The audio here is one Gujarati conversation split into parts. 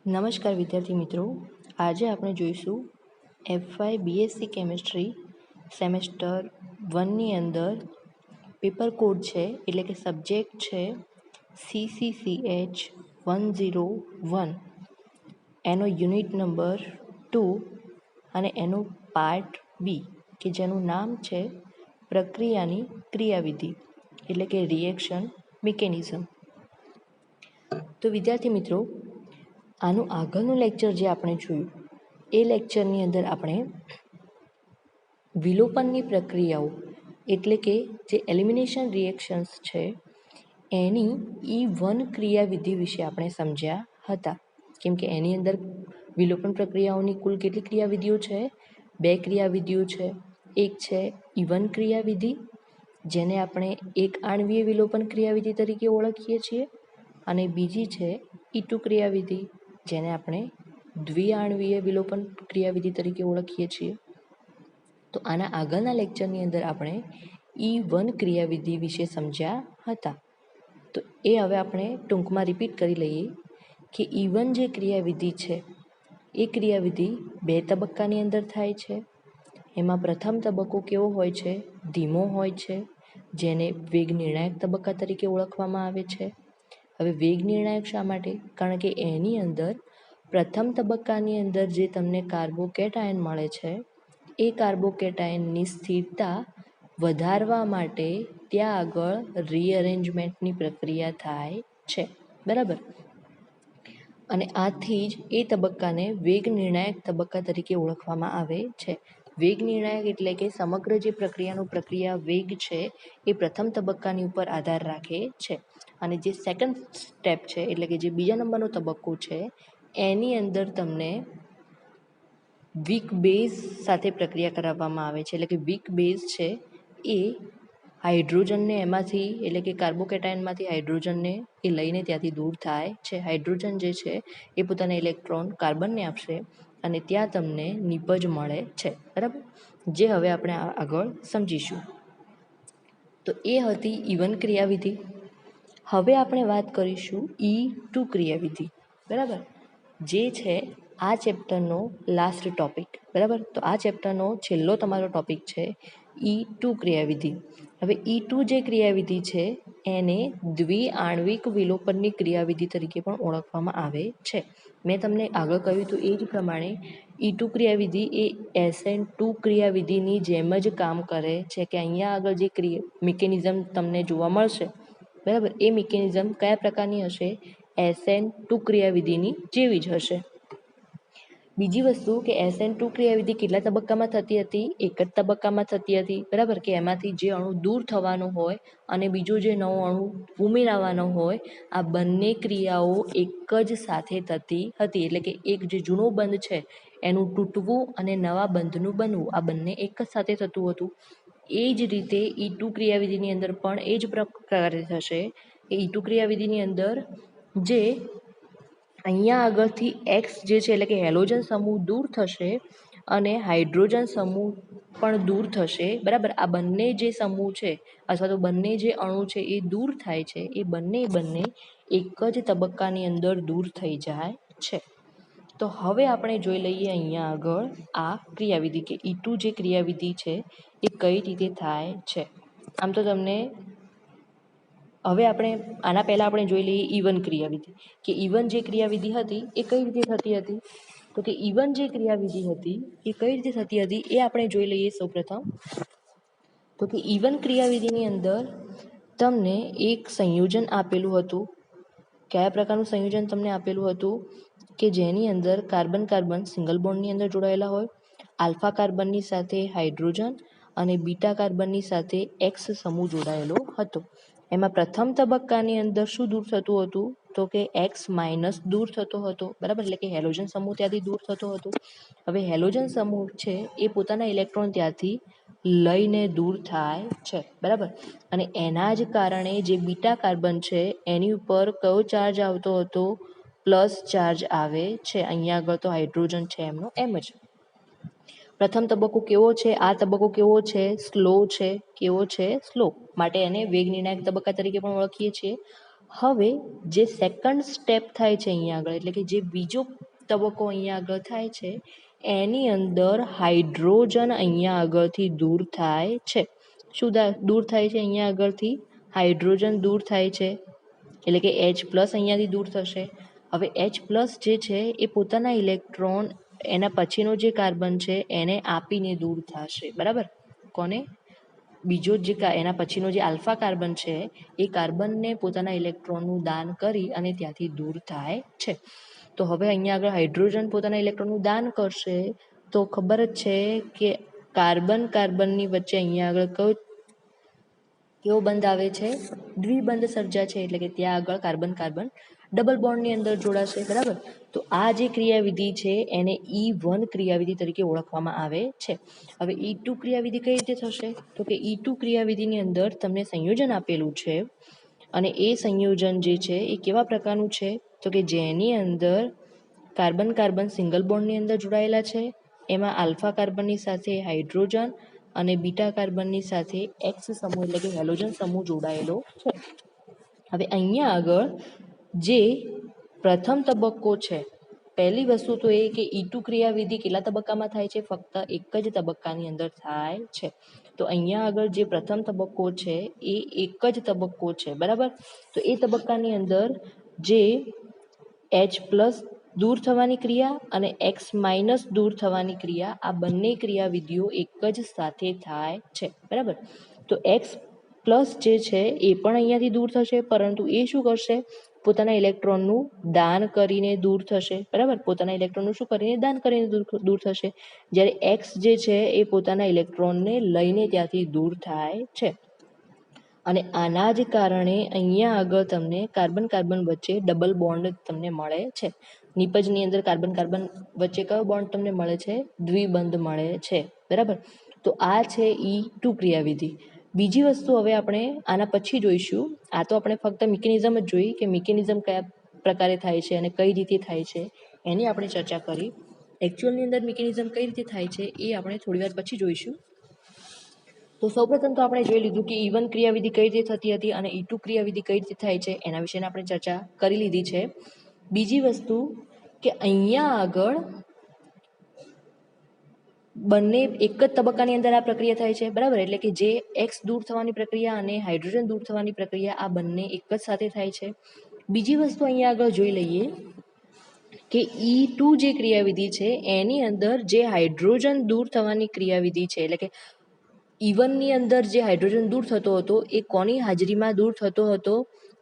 નમસ્કાર વિદ્યાર્થી મિત્રો, આજે આપણે જોઈશું FY BSc કેમેસ્ટ્રી સેમેસ્ટર 1ની અંદર પેપર કોડ છે, એટલે કે સબ્જેક્ટ છે CCCH 101, એનો યુનિટ નંબર 2 અને એનું પાર્ટ બી કે જેનું નામ છે પ્રક્રિયાની ક્રિયાવિધિ, એટલે કે રિએક્શન મિકેનિઝમ. તો વિદ્યાર્થી મિત્રો, આનું આગળનું લેક્ચર જે આપણે જોયું એ લેક્ચરની અંદર આપણે વિલોપનની પ્રક્રિયાઓ એટલે કે જે એલિમિનેશન રિએક્શન્સ છે એની E1 ક્રિયાવિધિ વિશે આપણે સમજ્યા હતા. કેમ કે એની અંદર વિલોપન પ્રક્રિયાઓની કુલ કેટલી ક્રિયાવિધિઓ છે? 2 ક્રિયાવિધિઓ છે. એક છે E1 ક્રિયાવિધિ, જેને આપણે એક આણ્વીય વિલોપન ક્રિયાવિધિ તરીકે ઓળખીએ છીએ, અને બીજી છે E2 ક્રિયાવિધિ, જેને આપણે દ્વિઆણ્વીય વિલોપન ક્રિયાવિધિ તરીકે ઓળખીએ છીએ. તો આના આગળના લેક્ચરની અંદર આપણે E1 ક્રિયાવિધિ વિશે સમજ્યા હતા. તો એ હવે આપણે ટૂંકમાં રિપીટ કરી લઈએ કે E1 જે ક્રિયાવિધિ છે એ ક્રિયાવિધિ 2 તબક્કાની અંદર થાય છે. એમાં પ્રથમ તબક્કો કેવો હોય છે? ધીમો હોય છે, જેને વેગ નિર્ણાયક તબક્કા તરીકે ઓળખવામાં આવે છે. હવે વેગ નિર્ણાયક શા માટે? કારણ કે એની અંદર પ્રથમ તબક્કાની અંદર જે તમને કાર્બોકેટાયન મળે છે એ કાર્બોકેટાયનની સ્થિરતા વધારવા માટે ત્યાં આગળ રીઅરેન્જમેન્ટની પ્રક્રિયા થાય છે, બરાબર. અને આથી જ એ તબક્કાને વેગ નિર્ણાયક તબક્કા તરીકે ઓળખવામાં આવે છે. વેગ નિર્ણાયક એટલે કે સમગ્ર જે પ્રક્રિયા વેગ છે એ પ્રથમ તબક્કાની ઉપર આધાર રાખે છે, અને જે સેકન્ડ સ્ટેપ છે એટલે કે જે બીજા નંબરનો તબક્કો છે એની અંદર તમને વીક બેઝ સાથે પ્રક્રિયા કરાવવામાં આવે છે. એટલે કે વીક બેઝ છે એ હાઇડ્રોજનને એમાંથી એટલે કે કાર્બોકેટાયનમાંથી હાઇડ્રોજનને એ લઈને ત્યાંથી દૂર થાય છે. હાઇડ્રોજન જે છે એ પોતાના ઇલેક્ટ્રોન કાર્બનને આપશે અને ત્યાં તમને નિપજ મળે છે, બરાબર, જે હવે આપણે આગળ સમજીશું. તો એ હતી E1 ક્રિયાવિધિ. હવે આપણે વાત કરીશું E2 ક્રિયાવિધિ, બરાબર, જે છે આ ચેપ્ટરનો લાસ્ટ ટોપિક, બરાબર. તો આ ચેપ્ટરનો છેલ્લો તમારો ટોપિક છે E2 ક્રિયાવિધિ. હવે E2 જે ક્રિયાવિધિ છે એને દ્વિઆણ્વિક વિલોપનની ક્રિયાવિધિ તરીકે પણ ઓળખવામાં આવે છે. મેં તમને આગળ કહ્યું હતું એ જ પ્રમાણે E2 ક્રિયાવિધિ એ SN2 ક્રિયાવિધિની જેમ જ કામ કરે છે, કે અહીંયા આગળ જે મિકેનિઝમ તમને જોવા મળશે, બરાબર, એ મિકેનિઝમ કયા પ્રકારની હશે? SN2 ક્રિયાવિધિની જેવી જ હશે. બીજી વસ્તુ કે SN2 ક્રિયાવિધિ કેટલા તબક્કામાં થતી હતી? એક જ તબક્કામાં થતી હતી, બરાબર, કે એમાંથી જે અણુ દૂર થવાનો હોય અને બીજો જે નવો અણુ ઉમેરાવાનો હોય, આ બંને ક્રિયાઓ એક જ સાથે થતી હતી. એટલે કે એક જે જૂનો બંધ છે એનું તૂટવું અને નવા બંધનું બનવું, આ બંને એક જ સાથે થતું હતું. એ જ રીતે E2 ક્રિયાવિધિની અંદર પણ એ જ પ્રકારે થશે. E2 ક્રિયાવિધિની અંદર જે અહીંયા આગળથી X જે છે એટલે કે હેલોજન સમૂહ દૂર થશે અને હાઇડ્રોજન સમૂહ પણ દૂર થશે, બરાબર. આ બંને જે સમૂહ છે અથવા તો બંને જે અણુ છે એ દૂર થાય છે, એ બંને એક જ તબક્કાની અંદર દૂર થઈ જાય છે. તો હવે આપણે જોઈ લઈએ અહીંયા આગળ આ ક્રિયાવિધિ કે E2 જે ક્રિયાવિધિ છે એ કઈ રીતે થાય છે. આમ તો તમને હવે આપણે આના પહેલાં આપણે જોઈ લઈએ E1 ક્રિયાવિધિ, કે E1 જે ક્રિયાવિધિ હતી એ કઈ રીતે થતી હતી. તો કે E1 જે ક્રિયાવિધિ હતી એ કઈ રીતે થતી હતી એ આપણે જોઈ લઈએ સૌપ્રથમ. તો કે E1 ક્રિયાવિધિની અંદર તમને એક સંયોજન આપેલું હતું. કયા પ્રકારનું સંયોજન તમને આપેલું હતું? કે જેની અંદર કાર્બન કાર્બન સિંગલ બોન્ડની અંદર જોડાયેલા હોય, આલ્ફા કાર્બનની સાથે હાઇડ્રોજન અને બીટા કાર્બનની સાથે X સમૂહ જોડાયેલો હતો. એમાં પ્રથમ તબક્કાની અંદર શું દૂર થતું હતું? તો કે X માઇનસ દૂર થતો હતો, બરાબર, એટલે કે હેલોજન સમૂહ ત્યાંથી દૂર થતો હતો. હવે હેલોજન સમૂહ છે એ પોતાના ઇલેક્ટ્રોન ત્યાંથી લઈને દૂર થાય છે, બરાબર, અને એના જ કારણે જે બીટા કાર્બન છે એની ઉપર કયો ચાર્જ આવતો હતો? પ્લસ ચાર્જ આવે છે. અહીંયા આગળ તો હાઇડ્રોજન છે એમનો એમ જ. પ્રથમ તબક્કો કેવો છે? આ તબક્કો કેવો છે? સ્લો છે. કેવો છે? સ્લો. માટે એને વેગ નિર્ણાયક તબક્કા તરીકે પણ ઓળખીએ છીએ. હવે જે સેકન્ડ સ્ટેપ થાય છે અહીંયા આગળ, એટલે કે જે બીજો તબક્કો અહીંયા આગળ થાય છે, એની અંદર હાઇડ્રોજન અહીંયા આગળથી દૂર થાય છે. શું દૂર થાય છે? અહીંયા આગળથી હાઇડ્રોજન દૂર થાય છે, એટલે કે H+ અહીંયાથી દૂર થશે. હવે H+ જે છે એ પોતાના ઇલેક્ટ્રોન એના પછીનો જે કાર્બન છે એને આપીને દૂર થશે. બરાબર? કોને? બીજો જે એના પછીનો જે આલ્ફા કાર્બન છે એ કાર્બનને પોતાના ઇલેક્ટ્રોનનું દાન કરી અને ત્યાંથી દૂર થાય છે. તો હવે અહીંયા આગળ હાઇડ્રોજન પોતાના ઇલેક્ટ્રોનનું દાન કરશે, તો ખબર જ છે કે કાર્બનની વચ્ચે અહીંયા આગળ કેવો બંધ આવે છે? દ્વિબંધ સર્જા છે, એટલે કે ત્યાં આગળ કાર્બન ડબલ બોન્ડની અંદર જોડાશે. બરાબર? તો આ જે ક્રિયાવિધિ છે એને E1 ક્રિયાવિધિ તરીકે ઓળખવામાં આવે છે. હવે E2 ક્રિયાવિધિ કઈ રીતે થશે? તો કે E2 ક્રિયાવિધિની અંદર તમને સંયોજન આપેલું છે, અને એ સંયોજન જે છે એ કેવા પ્રકારનું છે? તો કે જેની અંદર કાર્બન સિંગલ બોન્ડની અંદર જોડાયેલા છે, એમાં આલ્ફા કાર્બનની સાથે હાઇડ્રોજન અને બીટા કાર્બનની સાથે X સમૂહ એટલે કે હેલોજન સમૂહ જોડાયેલો છે. હવે અહીંયા આગળ જે પ્રથમ તબક્કો છે, પહેલી વસ્તુ તો એ કે E2 ક્રિયાવિધિ કેટલા તબક્કામાં થાય છે? ફક્ત એક જ તબક્કાની અંદર થાય છે. તો અહીંયા આગળ જે પ્રથમ તબક્કો છે એ એક જ તબક્કો છે. બરાબર? તો એ તબક્કાની અંદર જે H+ દૂર થવાની ક્રિયા અને X- દૂર થવાની ક્રિયા, આ બંને ક્રિયાવિધિઓ એક જ સાથે થાય છે. બરાબર? તો X+ જે છે એ પણ અહીંયાથી દૂર થશે, પરંતુ એ શું કરશે? પોતાના ઇલેક્ટ્રોનનું દાન કરીને દૂર થશે. બરાબર? પોતાના ઇલેક્ટ્રોનનું શું કરીને? દાન કરીને દૂર થશે. જ્યારે X જે છે એ પોતાના ઇલેક્ટ્રોનને લઈને ત્યાંથી દૂર થાય છે. અને આના જ કારણે અહીંયા આગળ તમને કાર્બન વચ્ચે ડબલ બોન્ડ તમને મળે છે. નિપજની અંદર કાર્બન વચ્ચે કયો બોન્ડ તમને મળે છે? દ્વિબંધ મળે છે. બરાબર? તો આ છે E2 ક્રિયાવિધિ. બીજી વસ્તુ હવે આપણે આના પછી જોઈશું. આ તો આપણે ફક્ત મિકેનિઝમ જ જોઈ કે મિકેનિઝમ કયા પ્રકારે થાય છે અને કઈ રીતે થાય છે એની આપણે ચર્ચા કરી. એકચ્યુઅલની અંદર મિકેનિઝમ કઈ રીતે થાય છે એ આપણે થોડી વાર પછી જોઈશું. તો સૌપ્રથમ તો આપણે જોઈ લીધું કે E1 ક્રિયાવિધિ કઈ રીતે થતી હતી અને E2 ક્રિયાવિધિ કઈ રીતે થાય છે, એના વિશેની આપણે ચર્ચા કરી લીધી છે. બીજી વસ્તુ કે અહીંયા આગળ બંને એક જ તબક્કાની અંદર આ પ્રક્રિયા થાય છે. બરાબર? એટલે કે જે X દૂર થવાની પ્રક્રિયા અને હાઇડ્રોજન દૂર થવાની પ્રક્રિયા, આ બંને એક જ સાથે થાય છે. બીજી વસ્તુ અહીંયા આગળ જોઈ લઈએ કે E2 જે ક્રિયાવિધિ છે એની અંદર જે હાઇડ્રોજન દૂર થવાની ક્રિયાવિધિ છે, એટલે કે E1 ની અંદર જે હાઇડ્રોજન દૂર થતો હતો એ કોની હાજરીમાં દૂર થતો હતો?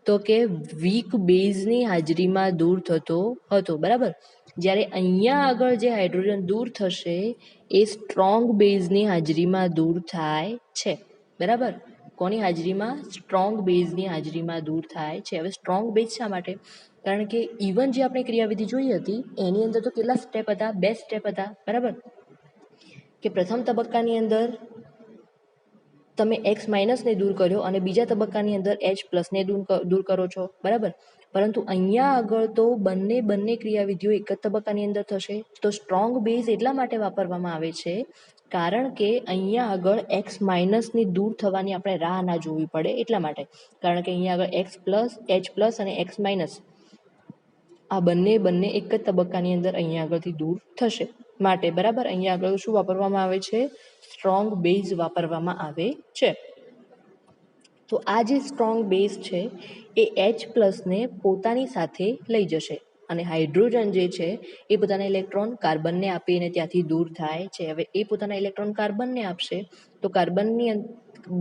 તો કે વીક બેઝની હાજરીમાં દૂર થતો હતો. બરાબર? જ્યારે અહીંયા આગળ જે હાઇડ્રોજન દૂર થશે એ સ્ટ્રોંગ બેઝની હાજરીમાં દૂર થાય છે. બરાબર? કોની હાજરીમાં? સ્ટ્રોંગ બેઝની હાજરીમાં દૂર થાય છે. હવે સ્ટ્રોંગ બેઝ શા માટે? કારણ કે E1 જે આપણે ક્રિયાવિધિ જોઈ હતી એની અંદર તો કેટલા સ્ટેપ હતા? 2 સ્ટેપ હતા. બરાબર? કે પ્રથમ તબક્કાની અંદર તમે X- ને દૂર કર્યો અને બીજા તબક્કાની અંદર H+ ને દૂર કરો છો. બરાબર? પરંતુ અહીંયા આગળ તો બંને ક્રિયાવિધિઓ એક જ તબક્કાની અંદર થશે. તો સ્ટ્રોંગ બેઝ એટલા માટે વાપરવામાં આવે છે કારણ કે અહીંયા આગળ X- ની દૂર થવાની આપણે રાહ ના જોવી પડે એટલા માટે. કારણ કે અહીંયા આગળ H+ અને X- આ બંને એક જ તબક્કાની અંદર અહીંયા આગળથી દૂર થશે માટે. બરાબર? અહીંયા આગળ શું વાપરવામાં આવે છે? સ્ટ્રોંગ બેઝ વાપરવામાં આવે છે. તો આ જે સ્ટ્રોંગ બેઝ છે એ H+ ને પોતાની સાથે લઈ જશે અને હાઇડ્રોજન જે છે એ પોતાના ઇલેક્ટ્રોન કાર્બનને આપીને ત્યાંથી દૂર થાય છે. હવે એ પોતાના ઇલેક્ટ્રોન કાર્બનને આપશે તો કાર્બનની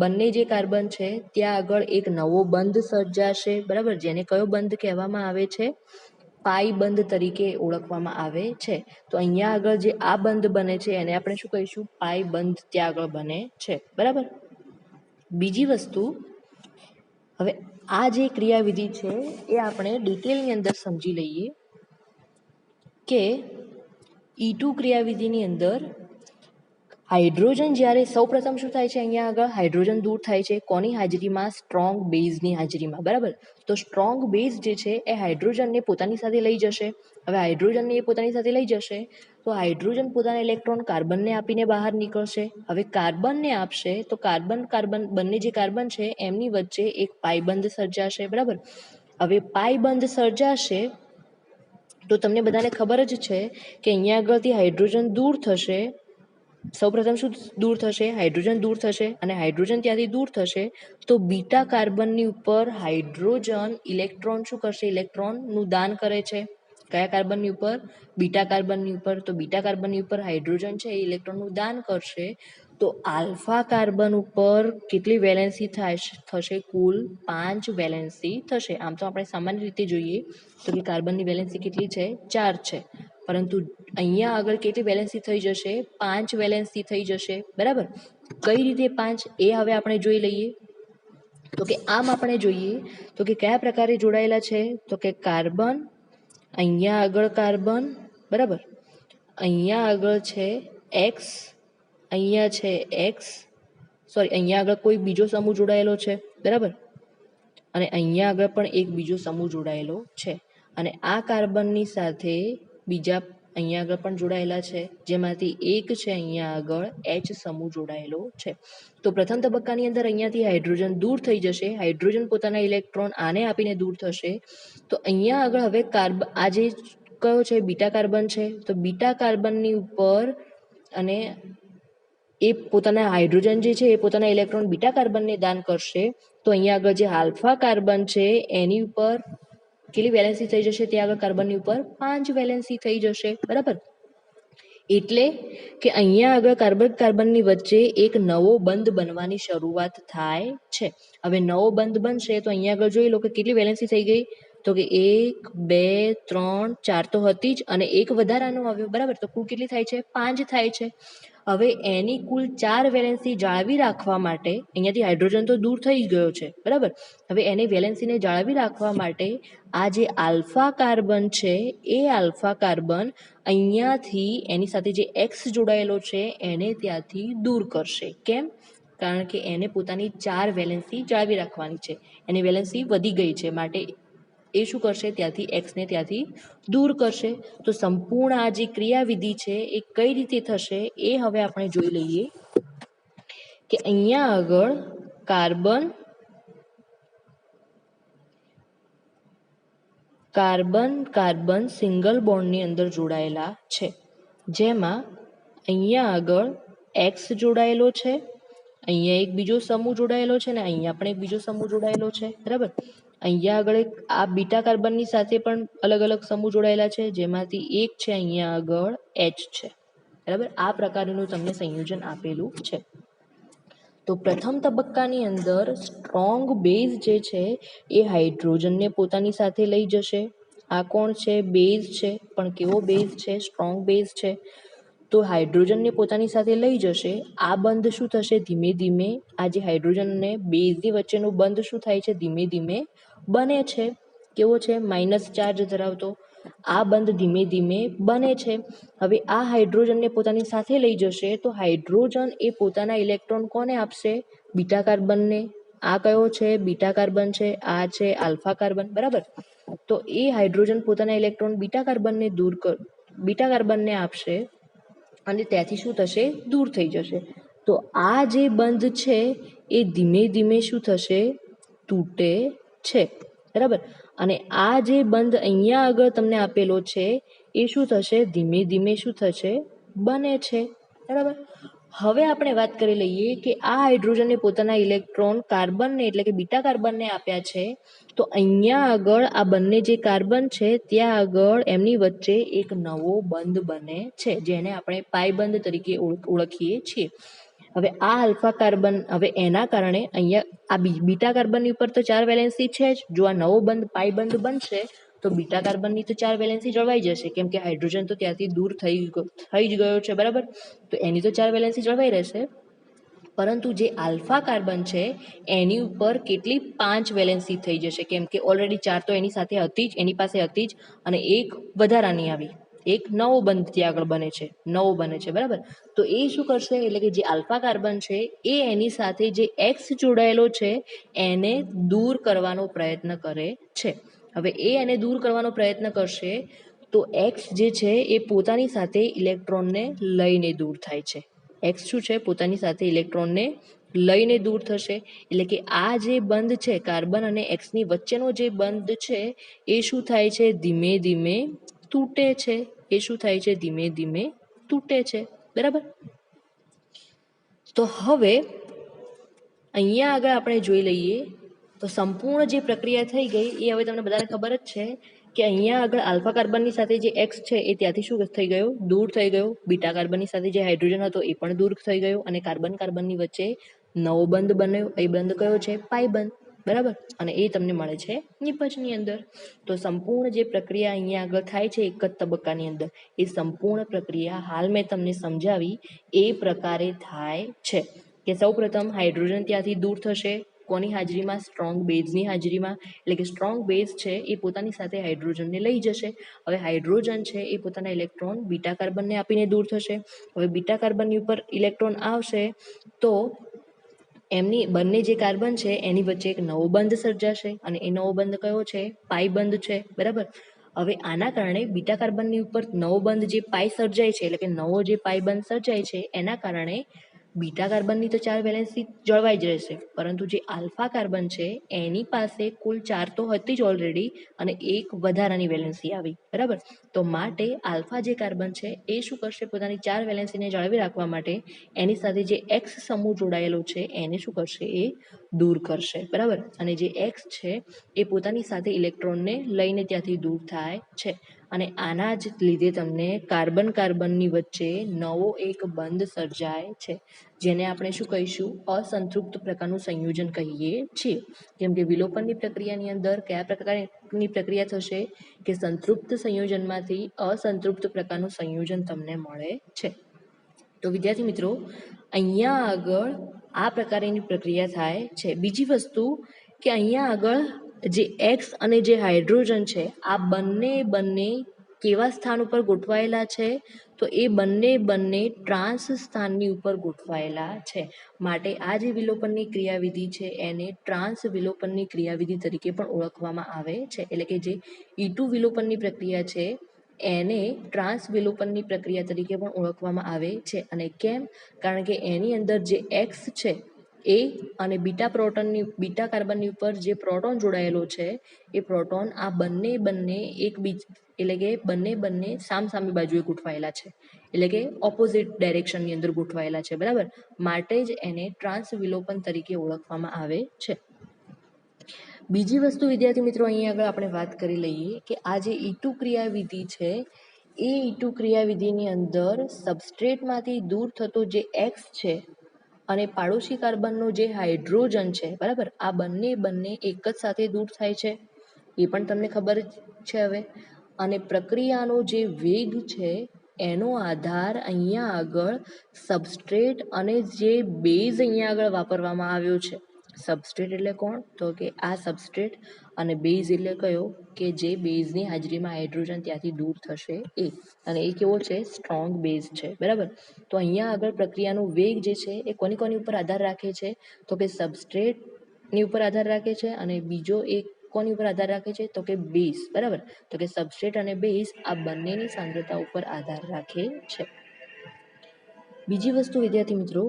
બંને જે કાર્બન છે ત્યાં આગળ એક નવો બંધ સર્જાશે. બરાબર? જેને કયો બંધ કહેવામાં આવે છે? પાઈ બંધ તરીકે ઓળખવામાં આવે છે. તો અહીંયા આગળ જે આ બંધ બને છે એને આપણે શું કહીશું? પાઈ બંધ ત્યાં આગળ બને છે. બરાબર? બીજી વસ્તુ, હવે આ જે ક્રિયાવિધિ છે એ આપણે ડિટેલની અંદર સમજી લઈએ કે E2 ક્રિયાવિધિની અંદર હાઇડ્રોજન જ્યારે સૌપ્રથમ શું થાય છે? અહીંયા આગળ હાઇડ્રોજન દૂર થાય છે. કોની હાજરીમાં? સ્ટ્રોંગ બેઝની હાજરીમાં. બરાબર? તો સ્ટ્રોંગ બેઝ જે છે એ હાઇડ્રોજનને પોતાની સાથે લઈ જશે. હવે હાઇડ્રોજનને એ પોતાની સાથે લઈ જશે તો હાઇડ્રોજન પોતાના ઇલેક્ટ્રોન કાર્બનને આપીને બહાર નીકળશે. હવે કાર્બનને આપશે તો કાર્બન બંને જે કાર્બન છે એમની વચ્ચે એક પાઈબંધ સર્જાશે. બરાબર? હવે પાઈ બંધ સર્જાશે તો તમને બધાને ખબર જ છે કે અહીંયા આગળથી હાઇડ્રોજન દૂર થશે. સૌપ્રથમ શું દૂર થશે? હાઇડ્રોજન દૂર થશે, અને હાઇડ્રોજન ત્યાંથી દૂર થશે તો બીટા કાર્બનની ઉપર હાઇડ્રોજન ઇલેક્ટ્રોન શું કરશે? ઇલેક્ટ્રોનનું દાન કરે છે. કયા કાર્બનની ઉપર? બીટા કાર્બનની ઉપર. તો બીટા કાર્બનની ઉપર હાઇડ્રોજન છે એ ઇલેક્ટ્રોનનું દાન કરશે. તો આલ્ફા કાર્બન ઉપર કેટલી વેલેન્સી થશે? કુલ 5 વેલેન્સી થશે. આમ તો આપણે સામાન્ય રીતે જોઈએ તો કે કાર્બનની વેલેન્સી કેટલી છે? 4 છે, પરંતુ અહીંયા આગળ કેટલી વેલેન્સી થઈ જશે? 5 વેલેન્સી થઈ જશે. બરાબર. કઈ રીતે 5 એ હવે આપણે જોઈ લઈએ. તો કે આમ આપણે જોઈએ તો કે કયા પ્રકારે જોડાયેલા છે? તો કે કાર્બન, અહીંયા આગળ કાર્બન, બરાબર, અહીંયા આગળ છે એક્સ, અહીંયા છે એક્સ, સોરી અહીંયા આગળ કોઈ બીજો સમૂહ જોડાયેલો છે, બરાબર, અને અહીંયા આગળ પણ એક બીજો સમૂહ જોડાયેલો છે, અને આ કાર્બનની સાથે બીજા અહીંયા આગળ પણ જોડાયેલા છે, જેમાંથી એક છે અહીંયા આગળ એચ સમૂહ જોડાયેલો છે. તો પ્રથમ તબક્કાની અંદર અહીંયાથી હાઇડ્રોજન દૂર થઈ જશે. હાઇડ્રોજન પોતાના ઇલેક્ટ્રોન આને આપીને દૂર થશે. તો અહીંયા આગળ હવે આ જે કયો છે? બીટા કાર્બન છે. તો બીટા કાર્બનની ઉપર અને એ પોતાના હાઇડ્રોજન જે છે એ પોતાના ઇલેક્ટ્રોન બીટા કાર્બનને દાન કરશે. તો અહીંયા આગળ જે આલ્ફા કાર્બન છે એની ઉપર કેટલી વેલેન્સી થઈ જશે? ત્યાં આગળ કાર્બનની ઉપર 5 વેલેન્સી થઈ જશે. બરાબર. એટલે કે અહીંયા આગળ કાર્બન કાર્બનની વચ્ચે એક નવો બંધ બનવાની શરૂઆત થાય છે. હવે નવો બંધ બનશે તો અહીંયા આગળ જોઈ લો કે કેટલી વેલેન્સી થઈ ગઈ. તો કે 1 2 3 4 તો હતી જ, અને એક વધારાનો આવ્યો. બરાબર. તો કુલ કેટલી થાય છે? 5 થાય છે. હવે એની કુલ 4 વેલેન્સી જાળવી રાખવા માટે, અહીંયાથી હાઇડ્રોજન તો દૂર થઈ જ ગયો છે, બરાબર, હવે એની વેલેન્સીને જાળવી રાખવા માટે આ જે આલ્ફા કાર્બન છે એ આલ્ફા કાર્બન અહીંયાથી એની સાથે જે એક્સ જોડાયેલો છે એને ત્યાંથી દૂર કરશે. કેમ? કારણ કે એને પોતાની 4 વેલેન્સી જાળવી રાખવાની છે. એની વેલેન્સી વધી ગઈ છે, માટે એ શું કરશે? ત્યાંથી એક્સને ત્યાંથી દૂર કરશે. તો સંપૂર્ણ આ જે ક્રિયાવિધિ છે એ કઈ રીતે થશે એ હવે આપણે જોઈ લઈએ. કે અહીંયા આગળ કાર્બન કાર્બન સિંગલ બોન્ડની અંદર જોડાયેલા છે, જેમાં અહીંયા આગળ એક્સ જોડાયેલો છે, અહીંયા એક બીજો સમૂહ જોડાયેલો છે, ને અહીંયા પણ એક બીજો સમૂહ જોડાયેલો છે. બરાબર. અહીંયા આગળ આ બીટા કાર્બનની સાથે પણ અલગ અલગ સમૂહ જોડાયેલા છે, જેમાંથી એક છે અહીંયા આગળ એચ છે. બરાબર. આ પ્રકારનું તમને સંયોજન આપેલું છે. તો પ્રથમ તબક્કાની અંદર સ્ટ્રોંગ બેઝ જે છે એ હાઇડ્રોજનને પોતાની સાથે લઈ જશે. આ કોણ છે? બેઝ છે, પણ કેવો બેઝ છે? સ્ટ્રોંગ બેઝ છે. તો હાઇડ્રોજનને પોતાની સાથે લઈ જશે. આ બંધ શું થશે? ધીમે ધીમે આ જે હાઇડ્રોજન અને બેઝની વચ્ચેનો બંધ શું થાય છે? ધીમે ધીમે બને છે. કેવો છે? માઇનસ ચાર્જ ધરાવતો. આ બંધ ધીમે ધીમે બને છે. હવે આ હાઇડ્રોજનને પોતાની સાથે લઈ જશે તો હાઇડ્રોજન એ પોતાના ઇલેક્ટ્રોન કોને આપશે? બીટા કાર્બનને. આ કયો છે? બીટા કાર્બન છે. આ છે આલ્ફા કાર્બન. બરાબર. તો એ હાઇડ્રોજન પોતાના ઇલેક્ટ્રોન બીટા કાર્બનને આપશે, અને ત્યાંથી શું થશે? દૂર થઈ જશે. તો આ જે બંધ છે એ ધીમે ધીમે શું થશે? તૂટે છે. બરાબર. અને આ જે બંધ અહીંયા આગળ તમને આપેલો છે એ શું થશે? ધીમે ધીમે શું થશે? બને છે. બરાબર. હવે આપણે વાત કરી લઈએ કે આ હાઇડ્રોજનને પોતાના ઇલેક્ટ્રોન કાર્બનને એટલે કે બીટા કાર્બનને આપ્યા છે. તો અહીંયા આગળ આ બંને જે કાર્બન છે ત્યાં આગળ એમની વચ્ચે એક નવો બંધ બને છે, જેને આપણે પાઈ બંધ તરીકે ઓળખીએ છીએ. હવે આ આલ્ફા કાર્બન, હવે એના કારણે અહીંયા આ બીટા કાર્બનની ઉપર તો 4 વેલેન્સી છે જ. જો આ નવો બંધ પાઈ બંધ બનશે તો બીટા કાર્બનની તો 4 વેલેન્સી જળવાઈ જશે, કેમ કે હાઇડ્રોજન તો ત્યાંથી દૂર થઈ જ ગયો છે. બરાબર. તો એની તો 4 વેલેન્સી જળવાઈ રહેશે. પરંતુ જે આલ્ફા કાર્બન છે એની ઉપર કેટલી? 5 વેલેન્સી થઈ જશે, કેમ કે ઓલરેડી 4 તો એની સાથે હતી જ, એની પાસે હતી જ, અને એક વધારાની આવી, એક નવો બંધ ત્યાં આગળ બને છે. બરાબર. તો એ શું કરશે? એટલે કે જે આલ્ફા કાર્બન છે એ એની સાથે જે એક્સ જોડાયેલો છે એને દૂર કરવાનો પ્રયત્ન કરે છે. હવે એને દૂર કરવાનો પ્રયત્ન કરશે તો એક્સ જે છે એ પોતાની સાથે ઇલેક્ટ્રોનને લઈને દૂર થાય છે. એક્સ શું છે? પોતાની સાથે ઇલેક્ટ્રોનને લઈને દૂર થશે. એટલે કે આ જે બંધ છે કાર્બન અને એક્સની વચ્ચેનો જે બંધ છે એ શું થાય છે? ધીમે ધીમે તૂટે છે. એ શું થાય છે? ધીમે ધીમે તૂટે છે. બરાબર. તો હવે અહીંયા આગળ આપણે જોઈ લઈએ તો સંપૂર્ણ જે પ્રક્રિયા થઈ ગઈ એ હવે તમને બધાને ખબર જ છે કે અહીંયા આગળ આલ્ફા કાર્બનની સાથે જે એક્સ છે એ ત્યાંથી શું થઈ ગયો? દૂર થઈ ગયો. બીટા કાર્બનની સાથે જે હાઇડ્રોજન હતો એ પણ દૂર થઈ ગયો અને કાર્બન કાર્બનની વચ્ચે નવો બંધ બન્યો. એ બંધ કયો છે? પાઈ બંધ. બરાબર. અને એ તમને મળે છે નિપજની અંદર. તો સંપૂર્ણ જે પ્રક્રિયા અહીંયા આગળ થાય છે એક જ તબક્કાની અંદર, એ સંપૂર્ણ પ્રક્રિયા હાલ મેં તમને સમજાવી એ પ્રકારે થાય છે કે સૌપ્રથમ હાઇડ્રોજન ત્યાંથી દૂર થશે. કોની હાજરીમાં? સ્ટ્રોંગ બેઝની હાજરીમાં. એટલે કે સ્ટ્રોંગ બેઝ છે એ પોતાની સાથે હાઇડ્રોજનને લઈ જશે. હવે હાઇડ્રોજન છે એ પોતાના ઇલેક્ટ્રોન બીટા કાર્બનને આપીને દૂર થશે. હવે બીટા કાર્બનની ઉપર ઇલેક્ટ્રોન આવશે તો એમની બંને જે કાર્બન છે એની વચ્ચે એક નવો બંધ સર્જાશે અને એ નવો બંધ કયો છે? પાઈ બંધ છે. બરાબર. હવે આના કારણે બીટા કાર્બનની ઉપર નવો બંધ જે પાઈ સર્જાય છે, એટલે કે નવો જે પાઈ બંધ સર્જાય છે એના કારણે બીટા કાર્બનની તો 4 વેલેન્સી જળવાઈ જ રહેશે, પરંતુ જે આલ્ફા કાર્બન છે એની પાસે કુલ 4 તો હતી જ ઓલરેડી અને એક વધારાની વેલેન્સી આવી. બરાબર. તો માટે આલ્ફા જે કાર્બન છે એ શું કરશે? પોતાની 4 વેલેન્સીને જાળવી રાખવા માટે એની સાથે જે એક્સ સમૂહ જોડાયેલો છે એને શું કરશે? એ દૂર કરશે. બરાબર. અને જે એક્સ છે એ પોતાની સાથે ઇલેક્ટ્રોનને લઈને ત્યાંથી દૂર થાય છે અને આના જ લીધે તમને કાર્બન કાર્બનની વચ્ચે નવો એક બંધ સર્જાય છે, જેને આપણે શું કહીશું? અસંતૃપ્ત પ્રકારનું સંયોજન કહીએ છીએ. કેમ કે વિલોપનની પ્રક્રિયાની અંદર કયા પ્રકારની પ્રક્રિયા થશે કે સંતૃપ્ત સંયોજનમાંથી અસંતૃપ્ત પ્રકારનું સંયોજન તમને મળે છે. તો વિદ્યાર્થી મિત્રો, અહીંયા આગળ આ પ્રકારની પ્રક્રિયા થાય છે. બીજી વસ્તુ કે અહીંયા આગળ જે એક્સ અને જે હાઇડ્રોજન છે આ બંને કેવા સ્થાન ઉપર ગોઠવાયેલા છે? તો એ બંને ટ્રાન્સ સ્થાનની ઉપર ગોઠવાયેલા છે. માટે આ જે વિલોપનની ક્રિયાવિધિ છે એને ટ્રાન્સ વિલોપનની ક્રિયાવિધિ તરીકે પણ ઓળખવામાં આવે છે. એટલે કે જે E2 વિલોપનની પ્રક્રિયા છે એને ટ્રાન્સ વિલોપનની પ્રક્રિયા તરીકે પણ ઓળખવામાં આવે છે. અને કેમ? કારણ કે એની અંદર જે એક્સ છે એ અને બીટા કાર્બનની ઉપર જે પ્રોટોન જોડાયેલો છે એ પ્રોટોન આ બંને એટલે કે બંને સામસામી બાજુએ ગોઠવાયેલા છે, એટલે કે ઓપોઝિટ ડાયરેક્શનની અંદર ગોઠવાયેલા છે. બરાબર. માટે જ એને ટ્રાન્સ વિલોપન તરીકે ઓળખવામાં આવે છે. બીજી વસ્તુ વિદ્યાર્થી મિત્રો, અહીંયા આગળ આપણે વાત કરી લઈએ કે આ જે E2 ક્રિયાવિધિ છે એ E2 ક્રિયાવિધિની અંદર સબસ્ટ્રેટમાંથી દૂર થતો જે એક્સ છે અને પાડોશી કાર્બનનો જે હાઇડ્રોજન છે, બરાબર, આ બંને એક જ સાથે દૂર થાય છે, એ પણ તમને ખબર જ છે હવે. અને પ્રક્રિયાનો જે વેગ છે એનો આધાર અહીંયા આગળ સબસ્ટ્રેટ અને જે બેઝ અહીંયા આગળ વાપરવામાં આવ્યો છે. સબસ્ટ્રેટ એટલે કોણ? તો કે આ સબસ્ટ્રેટ અને બેઝ એટલે કયો? કે જે બેઝની હાજરીમાં હાઇડ્રોજન ત્યાંથી દૂર થશે એ. અને એ કેવો છે? સ્ટ્રોંગ બેઝ છે. બરાબર. તો અહીંયા આગળ પ્રક્રિયાનો વેગ જે છે એ કોની ઉપર આધાર રાખે છે? તો કે સબસ્ટ્રેટની ઉપર આધાર રાખે છે અને બીજો એક કોની ઉપર આધાર રાખે છે? તો કે બેઝ. બરાબર. તો કે સબસ્ટ્રેટ અને બેઝ આ બંનેની સાંદ્રતા ઉપર આધાર રાખે છે. બીજી વસ્તુ વિદ્યાર્થી મિત્રો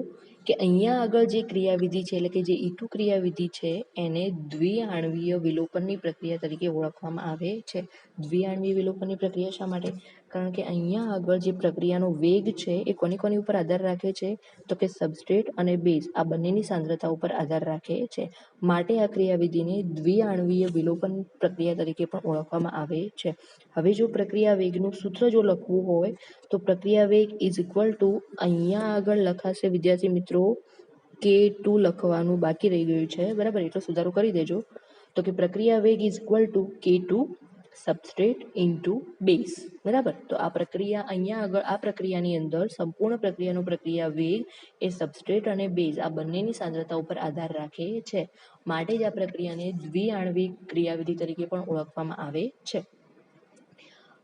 કે અહીંયા આગળ જે ક્રિયાવિધિ છે એટલે કે જે E2 ક્રિયાવિધિ છે એને દ્વિઆણવીય વિલોપનની પ્રક્રિયા તરીકે ઓળખવામાં આવે છે. દ્વિઆણવીય વિલોપનની પ્રક્રિયા શા માટે? કારણ કે અહીંયા આગળ જે પ્રક્રિયાનો વેગ છે એ કોની ઉપર આધાર રાખે છે? તો કે સબસ્ટ્રેટ અને બેઝ આ બંનેની સાંદ્રતા ઉપર આધાર રાખે છે. માટે આ ક્રિયાવિધિને દ્વિઆણવીય વિલોપન પ્રક્રિયા તરીકે પણ ઓળખવામાં આવે છે. હવે જો પ્રક્રિયા વેગનું સૂત્ર જો લખવું હોય તો પ્રક્રિયા વેગ ઇઝ ઇક્વલ ટુ અહીંયા આગળ લખાશે વિદ્યાર્થી મિત્રો K2 લખવાનું બાકી રહી ગયું છે. બરાબર. એટલો સુધારો કરી દેજો. તો કે પ્રક્રિયા વેગ is equal to K2 substrate into base. બરાબર. તો આ પ્રક્રિયા અહીંયા આગળ આ પ્રક્રિયાની અંદર સંપૂર્ણ પ્રક્રિયાનો પ્રક્રિયા વેગ એ સબસ્ટ્રેટ અને બેઝ આ બંનેની સાંદ્રતા ઉપર આધાર રાખે છે. માટે જ આ પ્રક્રિયાને દ્વિઆણવિક ક્રિયાવિધિ તરીકે પણ ઓળખવામાં આવે છે.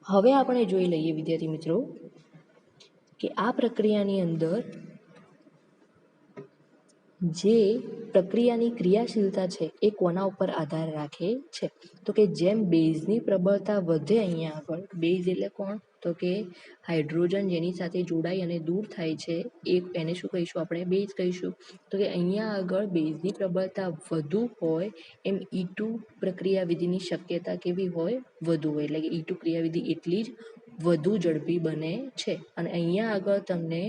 હવે આપણે જોઈ લઈએ વિદ્યાર્થી મિત્રો કે આ પ્રક્રિયાની અંદર જે પ્રક્રિયાની ક્રિયાશીલતા છે એ કોના ઉપર આધાર રાખે છે? તો કે જેમ બેઝની પ્રબળતા વધે અહીંયા આગળ, બેઝ એટલે કોણ? તો કે હાઇડ્રોજન જેની સાથે જોડાઈ અને દૂર થાય છે એને શું કહીશું? આપણે બેઝ કહીશું. તો કે અહીંયા આગળ બેઝની પ્રબળતા વધુ હોય એમ E2 પ્રક્રિયાવિધિની શક્યતા કેવી હોય? વધુ હોય. એટલે કે E2 ક્રિયાવિધિ એટલી જ વધુ ઝડપી બને છે. અને અહીંયા આગળ તમને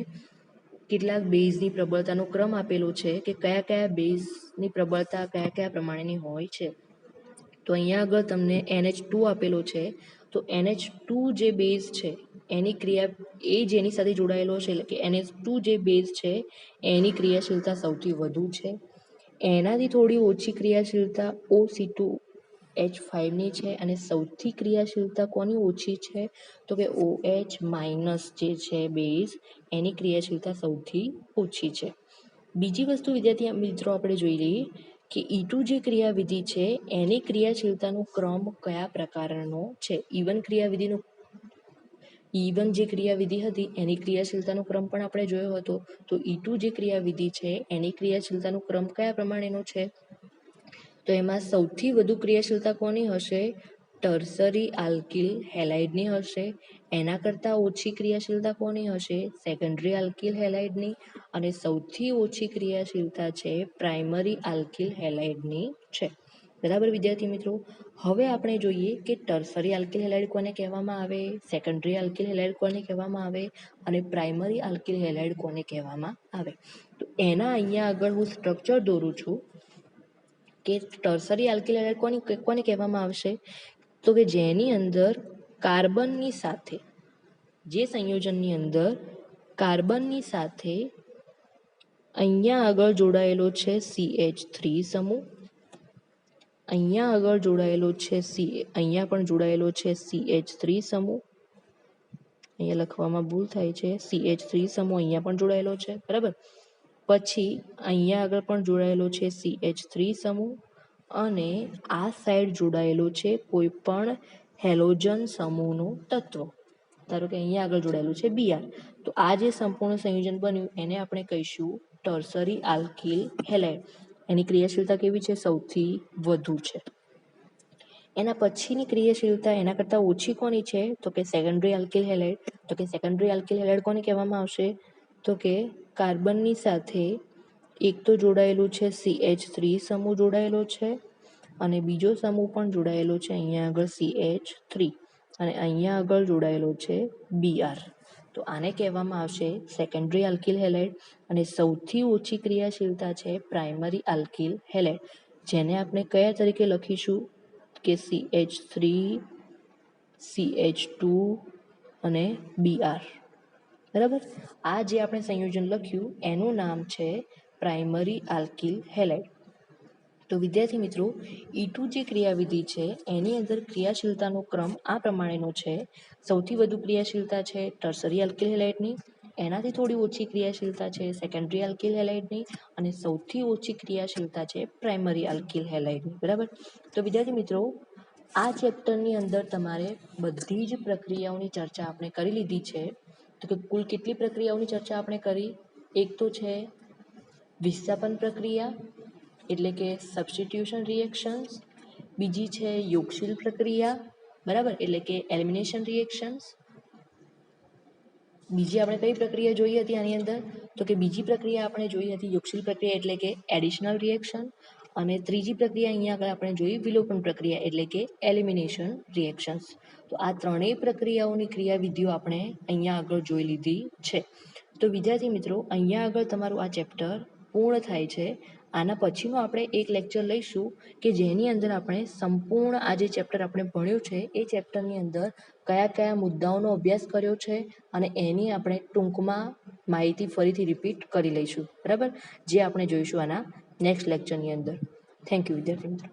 કેટલાક બેઝની પ્રબળતાનો ક્રમ આપેલો છે કે કયા કયા બેઝની પ્રબળતા કયા કયા પ્રમાણેની હોય છે. તો અહીંયા આગળ તમને NH2 આપેલો છે. તો NH2 જે બેઝ છે એની ક્રિયા એ જેની સાથે જોડાયેલો છે એટલે કે NH2 જે બેઝ છે એની ક્રિયાશીલતા સૌથી વધુ છે. એનાથી થોડી ઓછી ક્રિયાશીલતા OC2H5 ની છે અને સૌથી ક્રિયાશીલતા કોની ઓછી છે? તો કે OH- જે છે બેઝ એની ક્રિયાશીલતા સૌથી ઓછી છે. બીજી વસ્તુ વિદ્યાર્થી મિત્રો આપણે જોઈ લઈએ કે E2 જે ક્રિયાવિધિ છે એની ક્રિયાશીલતાનો ક્રમ કયા પ્રકારનો છે? E1 જે ક્રિયાવિધિ હતી એની ક્રિયાશીલતાનો ક્રમ પણ આપણે જોયો હતો. તો E2 જે ક્રિયાવિધિ છે એની ક્રિયાશીલતાનો ક્રમ કયા પ્રમાણેનો છે? તો એમાં સૌથી વધુ ક્રિયાશીલતા કોની હશે? ટર્સરી આલ્કિલ હેલાઇડની હશે. એના કરતાં ઓછી ક્રિયાશીલતા કોની હશે? સેકન્ડરી આલ્કિલ હેલાઇડની. અને સૌથી ઓછી ક્રિયાશીલતા છે પ્રાઇમરી આલ્કિલ હેલાઇડની છે. બરાબર વિદ્યાર્થી મિત્રો, હવે આપણે જોઈએ કે ટર્સરી આલ્કિલ હેલાઇડ કોને કહેવામાં આવે, સેકન્ડરી આલ્કિલ હેલાઇડ કોને કહેવામાં આવે અને પ્રાઇમરી આલ્કિલ હેલાઇડ કોને કહેવામાં આવે. તો એના અહીંયા આગળ હું સ્ટ્રક્ચર દોરું છું કે ટર્સરી આલ્કિલ હેલાઇડ કોને કહેવામાં આવશે? તો કે જેની અંદર કાર્બનની સાથે, જે સંયોજનની અંદર કાર્બનની સાથે અહીંયા આગળ જોડાયેલો છે CH3 સમૂહ, અહીંયા આગળ જોડાયેલો છે અહીંયા પણ જોડાયેલો છે CH3 સમૂહ. અહીંયા લખવામાં ભૂલ થાય છે, CH3 સમૂહ અહીંયા પણ જોડાયેલો છે. બરાબર. પછી અહીંયા આગળ પણ જોડાયેલો છે CH3 સમૂહ અને આ સાઈડ જોડાયેલો છે કોઈ પણ હેલોજન સમૂહનું તત્વ. ધારો કે અહીંયા આગળ જોડાયેલું છે Br. તો આ જે સંપૂર્ણ સંયોજન બન્યું એને આપણે કહીશું ટર્સરી આલ્કિલ હેલાઇડ. એની ક્રિયાશીલતા કેવી છે? સૌથી વધુ છે. એના પછીની ક્રિયાશીલતા એના કરતાં ઓછી કોની છે? તો કે સેકન્ડરી આલ્કિલ હેલાઇડ. તો કે સેકન્ડરી આલ્કિલ હેલાઇડ કોને કહેવામાં આવશે? તો કે કાર્બનની સાથે એક તો જોડાયેલું છે CH3 સમૂહ જોડાયેલો છે અને બીજો સમૂહ પણ જોડાયેલો છે અહીંયા આગળ CH3 અને અહીંયા આગળ જોડાયેલો છે Br. તો આને કહેવામાં આવશે સેકન્ડરી આલ્કિલ હેલાઇડ અને સૌથી ઓછી ક્રિયાશીલતા છે પ્રાઇમરી આલ્કિલ હેલાઇડ, જેને આપણે કયા તરીકે લખીશું કે CH3, CH2 અને Br. બરાબર. આ જે આપણે સંયોજન લખ્યું એનું નામ છે પ્રાઇમરી આલ્કિલ હેલાઇડ. તો વિદ્યાર્થી મિત્રો, E2 જે ક્રિયાવિધિ છે એની અંદર ક્રિયાશીલતાનો ક્રમ આ પ્રમાણેનો છે. સૌથી વધુ ક્રિયાશીલતા છે ટર્સરી આલ્કિલ હેલાઇડની, એનાથી થોડી ઓછી ક્રિયાશીલતા છે સેકન્ડરી આલ્કિલ હેલાઇડની અને સૌથી ઓછી ક્રિયાશીલતા છે પ્રાઇમરી આલ્કિલ હેલાઇડની. બરાબર. તો વિદ્યાર્થી મિત્રો, આ ચેપ્ટરની અંદર તમારે બધી જ પ્રક્રિયાઓની ચર્ચા આપણે કરી લીધી છે. તો કે કુલ કેટલી પ્રક્રિયાઓની ચર્ચા આપણે કરી? એક તો છે વિસ્થાપન પ્રક્રિયા એટલે કે સબસ્ટિટ્યુશન રિએક્શન્સ, બીજી છે યોગશીલ પ્રક્રિયા, બરાબર, એટલે કે એલિમિનેશન રિએક્શન્સ. બીજી આપણે કઈ પ્રક્રિયા જોઈ હતી આની અંદર? તો કે બીજી પ્રક્રિયા આપણે જોઈ હતી યોગશીલ પ્રક્રિયા એટલે કે એડિશનલ રિએક્શન અને ત્રીજી પ્રક્રિયા અહીંયા આગળ આપણે જોઈ વિલોપન પ્રક્રિયા એટલે કે એલિમિનેશન રિએક્શન્સ. તો આ ત્રણેય પ્રક્રિયાઓની ક્રિયાવિધિઓ આપણે અહીંયા આગળ જોઈ લીધી છે. તો વિદ્યાર્થી મિત્રો, અહીંયા આગળ તમારું આ ચેપ્ટર પૂર્ણ થાય છે. આના પછીનું આપણે એક લેક્ચર લઈશું કે જેની અંદર આપણે સંપૂર્ણ આ જે ચેપ્ટર આપણે ભણ્યું છે એ ચેપ્ટરની અંદર કયા કયા મુદ્દાઓનો અભ્યાસ કર્યો છે અને એની આપણે ટૂંકમાં માહિતી ફરીથી રિપીટ કરી લઈશું. બરાબર, જે આપણે જોઈશું આના નેક્સ્ટ લેક્ચરની અંદર. થેન્ક યુ વિદ્યાર્થી મિત્રો.